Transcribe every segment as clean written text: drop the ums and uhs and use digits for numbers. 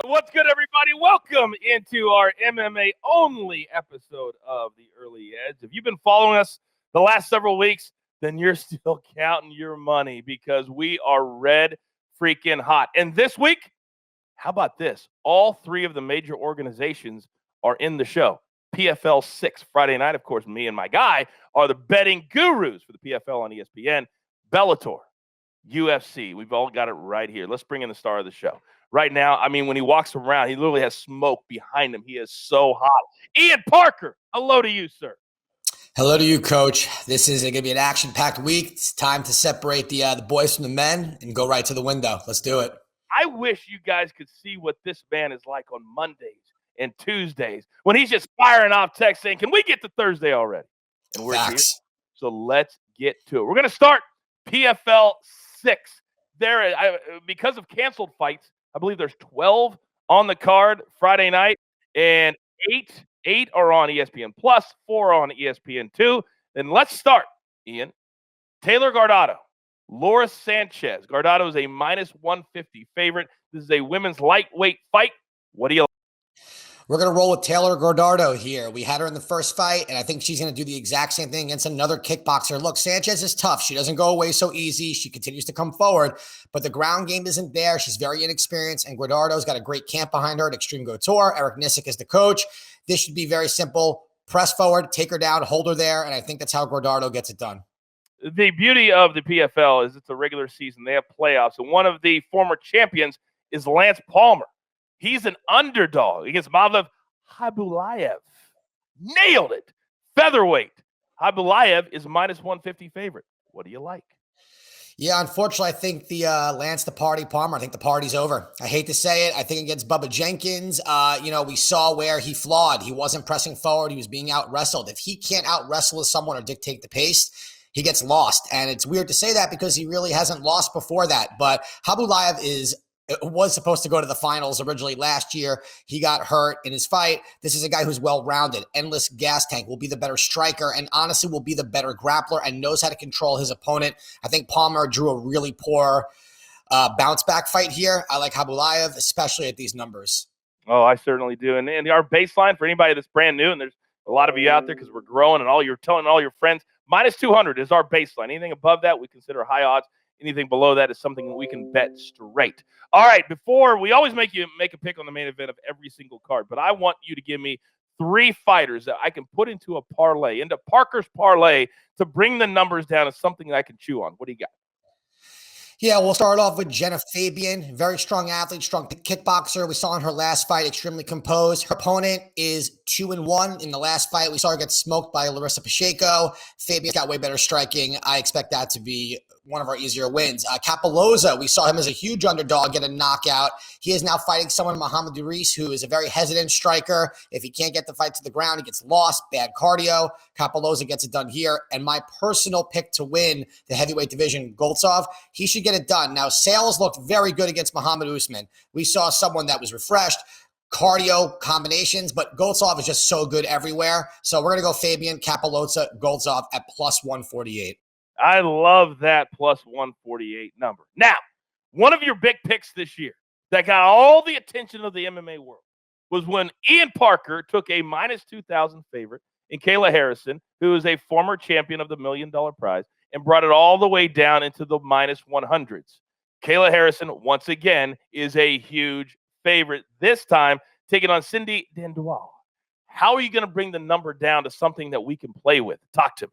What's good, everybody? Welcome into our MMA-only episode of The Early Edge. If you've been following us the last several weeks, then you're still counting your money because we are red freaking hot. And this week, how about this? All three of the major organizations are in the show. PFL 6 Friday night, of course, me and my guy are the betting gurus for the PFL on ESPN. Bellator, UFC, we've all got it right here. Let's bring in the star of the show. Right now, I mean, when he walks around, he literally has smoke behind him. He is so hot. Ian Parker, hello to you, sir. Hello to you, Coach. This is going to be an action-packed week. It's time to separate the boys from the men and go right to the window. Let's do it. I wish you guys could see what this man is like on Mondays and Tuesdays when he's just firing off text saying, can we get to Thursday already? And we're here. So let's get to it. We're going to start PFL 6. Because of canceled fights, I believe there's 12 on the card Friday night, and eight are on ESPN Plus, 4 on ESPN2. Then let's start, Ian. Taylor Guardado, Laura Sanchez. Guardado is a minus 150 favorite. This is a women's lightweight fight. What do you like? We're going to roll with Taylor Guardado here. We had her in the first fight, and I think she's going to do the exact same thing against another kickboxer. Look, Sanchez is tough. She doesn't go away so easy. She continues to come forward, but the ground game isn't there. She's very inexperienced, and Guardado's got a great camp behind her at Extreme Couture. Eric Nissick is the coach. This should be very simple. Press forward, take her down, hold her there, and I think that's how Guardado gets it done. The beauty of the PFL is it's a regular season. They have playoffs, and one of the former champions is Lance Palmer. He's an underdog against Mavlev Habulayev. Nailed it. Featherweight. Habulayev is minus 150 favorite. What do you like? Yeah, unfortunately, I think the Lance the Party Palmer, I think the party's over. I hate to say it. I think against Bubba Jenkins, we saw where he flawed. He wasn't pressing forward. He was being out-wrestled. If he can't out-wrestle someone or dictate the pace, he gets lost. And it's weird to say that because he really hasn't lost before that. But Habulayev was supposed to go to the finals originally last year. He got hurt in his fight. This is a guy who's well-rounded, endless gas tank, will be the better striker, and honestly will be the better grappler and knows how to control his opponent. I think Palmer drew a really poor bounce-back fight here. I like Habulayev, especially at these numbers. Oh, I certainly do. And our baseline for anybody that's brand new, and there's a lot of you out there because we're growing and you're telling all your friends, minus 200 is our baseline. Anything above that, we consider high odds. Anything below that is something that we can bet straight. All right, before we always make you make a pick on the main event of every single card, but I want you to give me 3 fighters that I can put into a parlay, into Parker's parlay, to bring the numbers down to something that I can chew on. What do you got? Yeah, we'll start off with Jenna Fabian, very strong athlete, strong kickboxer. We saw in her last fight, extremely composed. Her opponent is 2-1 in the last fight. We saw her get smoked by Larissa Pacheco. Fabian's got way better striking. I expect that to be one of our easier wins. Capoloza, we saw him as a huge underdog get a knockout. He is now fighting someone, Muhammad Duris, who is a very hesitant striker. If he can't get the fight to the ground, he gets lost, bad cardio. Capoloza gets it done here. And my personal pick to win the heavyweight division, Goltsov, he should get it done. Now, Sales looked very good against Muhammad Usman. We saw someone that was refreshed, cardio combinations, but Goltsov is just so good everywhere. So we're going to go Fabian, Capoloza, Goltsov at plus 148. I love that plus 148 number. Now, one of your big picks this year that got all the attention of the MMA world was when Ian Parker took a minus 2,000 favorite in Kayla Harrison, who is a former champion of the $1 million prize, and brought it all the way down into the minus 100s. Kayla Harrison, once again, is a huge favorite, this time taking on Cindy Dandois. How are you going to bring the number down to something that we can play with? Talk to me.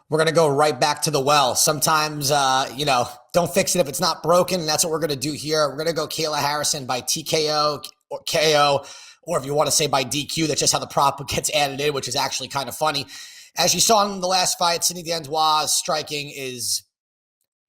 We're going to go right back to the well. Sometimes, don't fix it if it's not broken. And that's what we're going to do here. We're going to go Kayla Harrison by TKO or KO, or if you want to say by DQ, that's just how the prop gets added in, which is actually kind of funny. As you saw in the last fight, Cindy Dandois' striking is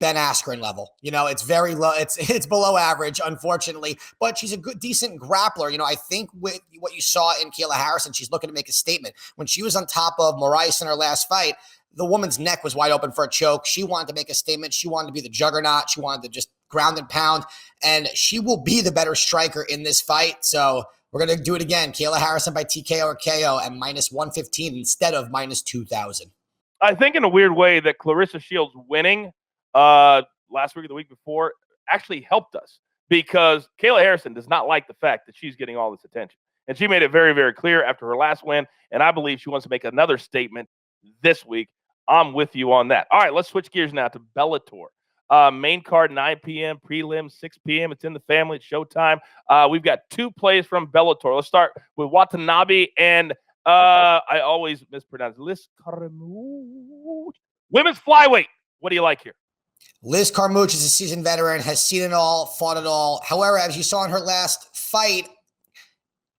Ben Askren level. It's very low. It's below average, unfortunately, but she's a good, decent grappler. I think with what you saw in Kayla Harrison, she's looking to make a statement. When she was on top of Moraes in her last fight, the woman's neck was wide open for a choke. She wanted to make a statement. She wanted to be the juggernaut. She wanted to just ground and pound, and she will be the better striker in this fight. So we're going to do it again. Kayla Harrison by TKO or KO at minus 115 instead of minus 2,000. I think in a weird way that Clarissa Shields winning last week or the week before actually helped us because Kayla Harrison does not like the fact that she's getting all this attention. And she made it very, very clear after her last win. And I believe she wants to make another statement this week. I'm with you on that. All right, let's switch gears now to Bellator. Main card, 9 p.m., prelim, 6 p.m. It's in the family. It's showtime. We've got 2 plays from Bellator. Let's start with Watanabe and I always mispronounce Liz Carmouche. Women's flyweight. What do you like here? Liz Carmouche is a seasoned veteran, has seen it all, fought it all. However, as you saw in her last fight,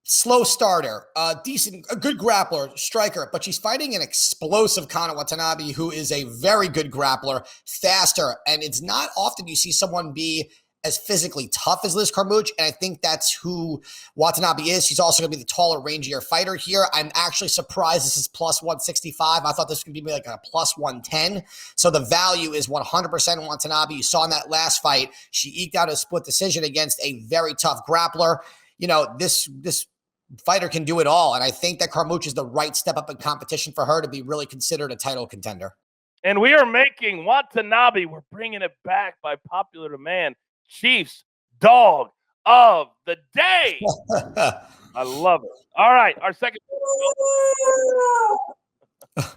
slow starter, a good grappler, striker, but she's fighting an explosive Kana Watanabe, who is a very good grappler, faster, and it's not often you see someone be as physically tough as Liz Carmouche, and I think that's who Watanabe is. She's also going to be the taller, rangier fighter here. I'm actually surprised this is plus 165. I thought this was going to be like a plus 110. So the value is 100% Watanabe. You saw in that last fight, she eked out a split decision against a very tough grappler. You know, this fighter can do it all, and I think that Carmouche is the right step up in competition for her to be really considered a title contender. And we are making Watanabe, we're bringing it back by popular demand, Chiefs dog of the day. I love it. All right, our second. I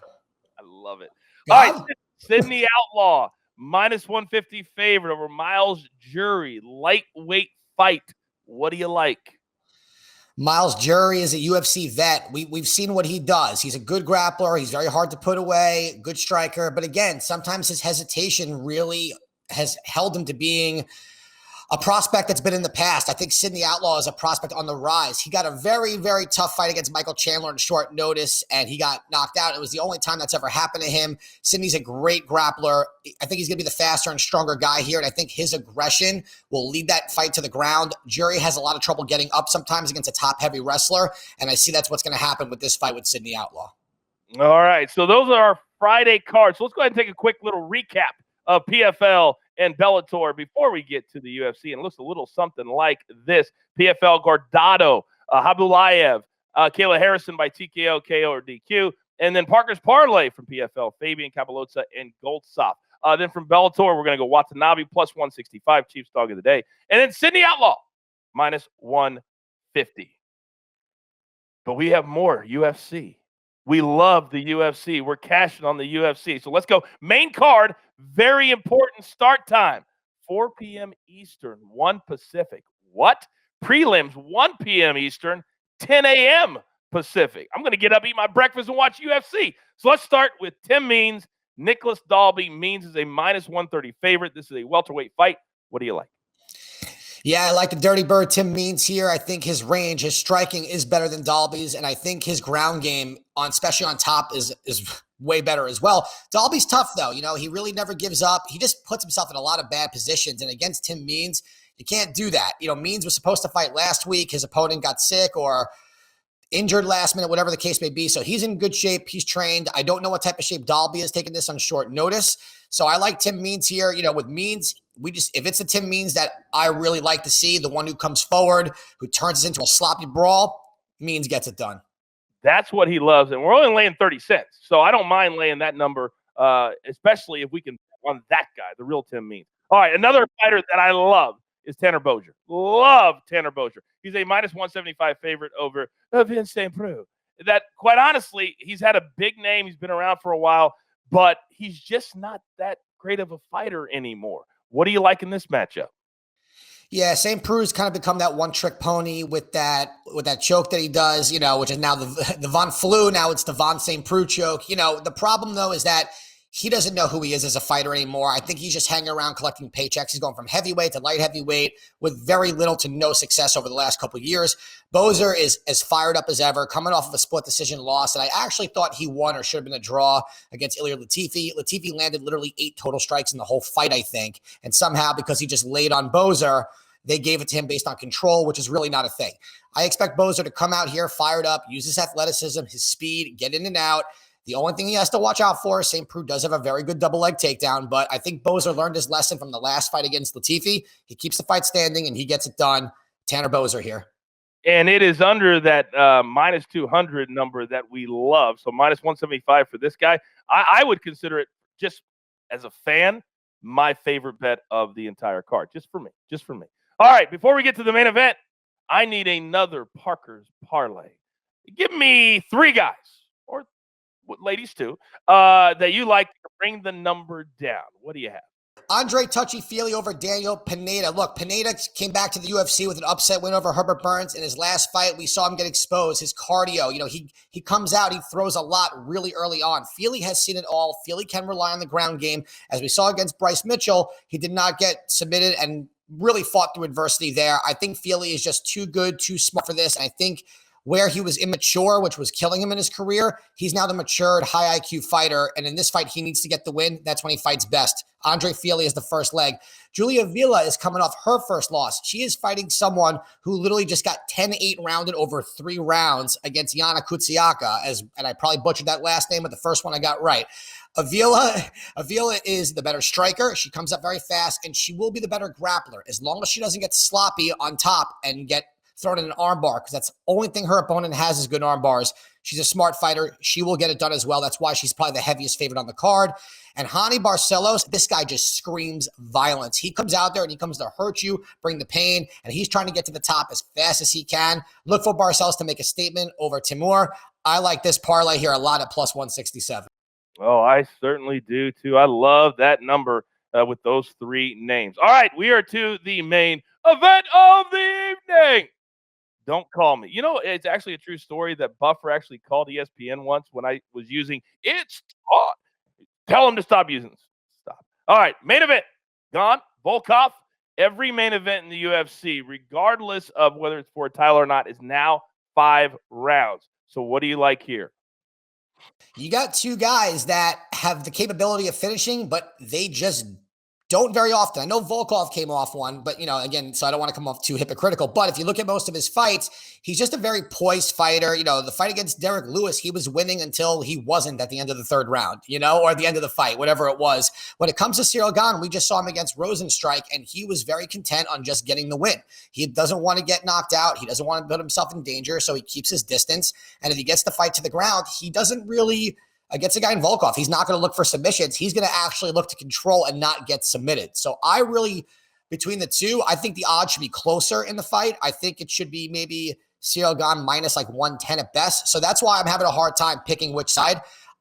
love it. All right, Sydney Outlaw, minus 150 favorite over Miles Jury, lightweight fight. What do you like? Miles Jury is a UFC vet. We've seen what he does. He's a good grappler. He's very hard to put away, good striker. But again, sometimes his hesitation really has held him to being a prospect that's been in the past. I think Sydney Outlaw is a prospect on the rise. He got a very, very tough fight against Michael Chandler on short notice, and he got knocked out. It was the only time that's ever happened to him. Sydney's a great grappler. I think he's going to be the faster and stronger guy here, and I think his aggression will lead that fight to the ground. Jury has a lot of trouble getting up sometimes against a top-heavy wrestler, and I see that's what's going to happen with this fight with Sydney Outlaw. All right, so those are our Friday cards. So let's go ahead and take a quick little recap of PFL and Bellator before we get to the UFC. And it looks a little something like this. PFL, Gordado, Habulayev, Kayla Harrison by TKO, KO, or DQ. And then Parker's Parlay from PFL, Fabian Capelozza and Goldsop. Then from Bellator, we're going to go Watanabe plus 165, Chiefs dog of the day. And then Sydney Outlaw, minus 150. But we have more UFC. We love the UFC. We're cashing on the UFC. So let's go. Main card, very important start time. 4 p.m. Eastern, 1 Pacific. What? Prelims, 1 p.m. Eastern, 10 a.m. Pacific. I'm going to get up, eat my breakfast, and watch UFC. So let's start with Tim Means. Nicholas Dalby. Means is a minus 130 favorite. This is a welterweight fight. What do you like? Yeah, I like the Dirty Bird Tim Means here. I think his range, his striking is better than Dalby's, and I think his ground game, especially on top, is way better as well. Dalby's tough, though. You know, he really never gives up. He just puts himself in a lot of bad positions, and against Tim Means, you can't do that. You know, Means was supposed to fight last week. His opponent got sick or injured last minute, whatever the case may be. So he's in good shape. He's trained. I don't know what type of shape Dalby is taking this on short notice. So I like Tim Means here. You know, with Means, if it's a Tim Means that I really like to see, the one who comes forward, who turns this into a sloppy brawl, Means gets it done. That's what he loves. And we're only laying 30 cents. So I don't mind laying that number, especially if we can on that guy, the real Tim Means. All right, another fighter that I love is Tanner Bozier. Love Tanner Bozier. He's a minus 175 favorite over Vincent Preux. That, quite honestly, he's had a big name. He's been around for a while, but he's just not that great of a fighter anymore. What do you like in this matchup? Yeah, St. Preux's kind of become that one-trick pony with that choke that he does, you know, which is now the Von Flue. Now it's the Von St. Preux choke. You know, the problem, though, is that he doesn't know who he is as a fighter anymore. I think he's just hanging around collecting paychecks. He's going from heavyweight to light heavyweight with very little to no success over the last couple of years. Bozier is as fired up as ever, coming off of a split decision loss. And I actually thought he won or should have been a draw against Ilir Latifi. Latifi landed literally 8 total strikes in the whole fight, I think. And somehow, because he just laid on Bozier, they gave it to him based on control, which is really not a thing. I expect Bozier to come out here fired up, use his athleticism, his speed, get in and out. The only thing he has to watch out for is St. Preux does have a very good double leg takedown, but I think Bozier learned his lesson from the last fight against Latifi. He keeps the fight standing, and he gets it done. Tanner Bozier here. And it is under that minus 200 number that we love. So minus 175 for this guy. I would consider it, just as a fan, my favorite bet of the entire card. Just for me. All right, before we get to the main event, I need another Parker's parlay. Give me 3 guys, or ladies too, that you like to bring the number down. What do you have? Andre Touchy-Feely over Daniel Pineda. Look, Pineda came back to the UFC with an upset win over Herbert Burns. In his last fight, we saw him get exposed. His cardio, he comes out, he throws a lot really early on. Feely has seen it all. Feely can rely on the ground game. As we saw against Bryce Mitchell, he did not get submitted and really fought through adversity there. I think Feely is just too good, too smart for this. And I think where he was immature, which was killing him in his career, he's now the matured, high IQ fighter. And in this fight, he needs to get the win. That's when he fights best. Andre Feely is the first leg. Julia Villa is coming off her first loss. She is fighting someone who literally just got 10-8 rounded over 3 rounds against Yana Kutsiaka, and I probably butchered that last name, but the first one I got right. Avila is the better striker. She comes up very fast, and she will be the better grappler as long as she doesn't get sloppy on top and get thrown in an armbar, because that's the only thing her opponent has is good arm bars. She's a smart fighter. She will get it done as well. That's why she's probably the heaviest favorite on the card. And Hani Barcelos, this guy just screams violence. He comes out there and he comes to hurt you, bring the pain, and he's trying to get to the top as fast as he can. Look for Barcelos to make a statement over Timur. I like this parlay here a lot at plus 167. Oh, I certainly do too. I love that number with those 3 names. All right, we are to the main event of the evening. Don't call me. It's actually a true story that Buffer actually called ESPN once when I was using It's Taught. Tell him to stop using this. Stop. All right, main event. Gane, Volkov. Every main event in the UFC, regardless of whether it's for a title or not, is now 5 rounds. So what do you like here? You got 2 guys that have the capability of finishing, but they just don't very often. I know Volkov came off one, but, again, so I don't want to come off too hypocritical. But if you look at most of his fights, he's just a very poised fighter. The fight against Derek Lewis, he was winning until he wasn't at the end of the 3rd round, or at the end of the fight, whatever it was. When it comes to Cyril Gane, we just saw him against Rosenstrike, and he was very content on just getting the win. He doesn't want to get knocked out. He doesn't want to put himself in danger, so he keeps his distance. And if he gets the fight to the ground, he doesn't really against a guy in Volkov, he's not going to look for submissions. He's going to actually look to control and not get submitted. So I really, between the 2, I think the odds should be closer in the fight. I think it should be maybe Cyril Gane minus like 110 at best. So that's why I'm having a hard time picking which side.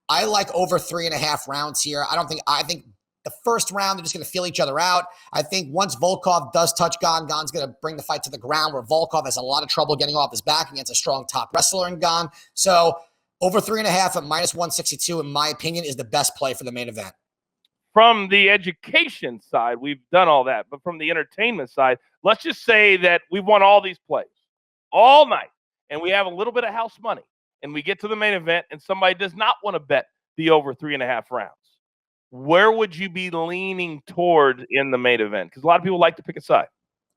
I like over 3.5 rounds here. I think the first round, they're just going to feel each other out. I think once Volkov does touch Gane, Gane's going to bring the fight to the ground, where Volkov has a lot of trouble getting off his back against a strong top wrestler in Gane. So over 3.5 at minus 162, in my opinion, is the best play for the main event. From the education side, we've done all that. But from the entertainment side, let's just say that we've won all these plays all night, and we have a little bit of house money, and we get to the main event, and somebody does not want to bet the over 3.5 rounds. Where would you be leaning toward in the main event? Because a lot of people like to pick a side.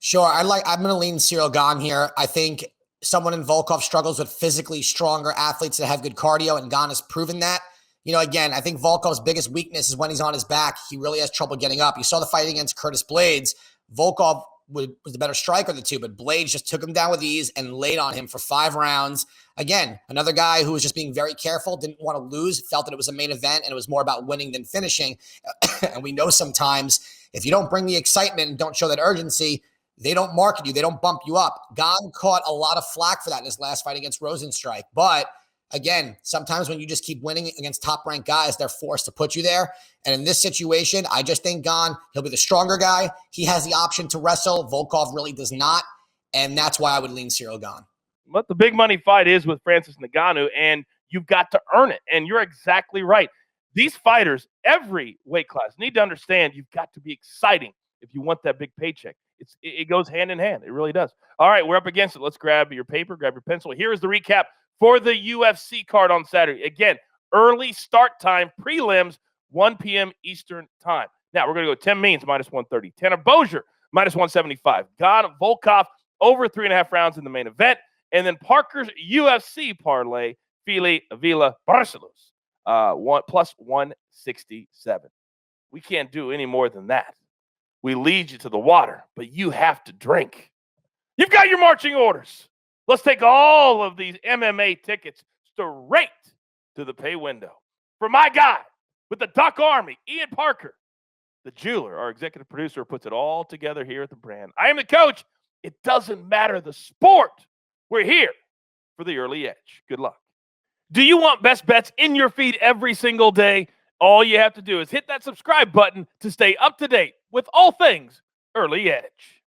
Sure. I'm going to lean Cyril Gane here. I think someone in Volkov struggles with physically stronger athletes that have good cardio, and Gane has proven that. Again, I think Volkov's biggest weakness is when he's on his back. He really has trouble getting up. You saw the fight against Curtis Blades. Volkov was the better striker of the 2, but Blades just took him down with ease and laid on him for 5 rounds. Again, another guy who was just being very careful, didn't want to lose, felt that it was a main event, and it was more about winning than finishing. And we know sometimes if you don't bring the excitement and don't show that urgency, they don't market you. They don't bump you up. Gane caught a lot of flack for that in his last fight against Rosenstrike. But again, sometimes when you just keep winning against top-ranked guys, they're forced to put you there. And in this situation, I just think Gane, he'll be the stronger guy. He has the option to wrestle. Volkov really does not. And that's why I would lean Cyril Gane. But the big money fight is with Francis Ngannou, and you've got to earn it. And you're exactly right. These fighters, every weight class, need to understand you've got to be exciting if you want that big paycheck. It goes hand in hand. It really does. All right, we're up against it. Let's grab your paper, grab your pencil. Here is the recap for the UFC card on Saturday. Again, early start time, prelims, 1 p.m. Eastern time. Now, we're going to go Tim Means, minus 130. Tanner Bozier, minus 175. Gane, Volkov, over 3.5 rounds in the main event. And then Parker's UFC parlay, Feely, Avila, Barcelos, plus 167. We can't do any more than that. We lead you to the water, but you have to drink. You've got your marching orders. Let's take all of these MMA tickets straight to the pay window. For my guy with the Duck Army, Ian Parker, the jeweler, our executive producer, puts it all together here at the brand. I am the coach. It doesn't matter the sport. We're here for the early edge. Good luck. Do you want best bets in your feed every single day? All you have to do is hit that subscribe button to stay up to date with all things early edge.